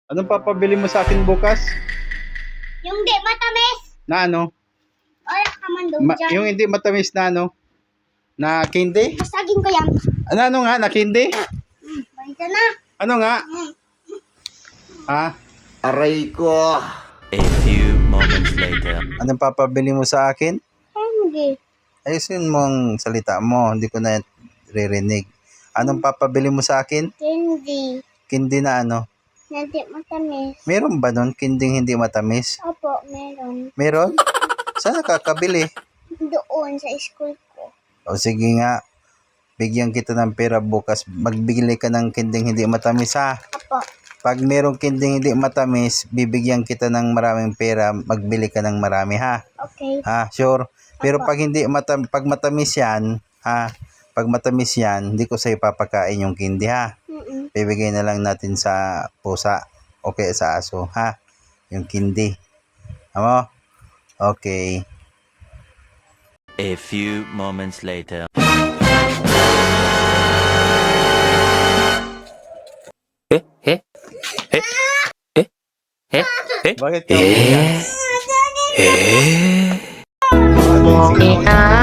Anong papabili mo sa akin bukas? Yung di matamis. Na ano? Wala ka man doon dyan. Yung hindi matamis na ano? Na candy? Basagin ko yan. Ano nga? Na candy? Balik ka na. Ano nga? Ha? Aray ko. A few moments later. Anong papabili mo sa akin? Hindi. Ayusin mo ang salita mo. Hindi ko na ririnig. Anong papabili mo sa akin? Candy. Candy na ano? Na di matamis. Meron ba nun? Candy hindi matamis? Opo, meron. Meron? Saan nakakabili? Doon sa school ko. O sige nga. Bigyan kita ng pera bukas. Magbigay ka ng kinding hindi matamis ha. Opo. Pag merong kinding hindi matamis, bibigyan kita ng maraming pera. Magbili ka ng marami ha. Okay. Ha, sure. Pero Opo. pag hindi pag matamis yan, ha. Pag matamis yan, hindi ko sa ipapakain yung candy ha. Bibigay na lang natin sa pusa o kaya sa aso ha. Yung candy. Amo? Okay. A few moments later. Bakit ka umiyak? Ano yung singaw niya?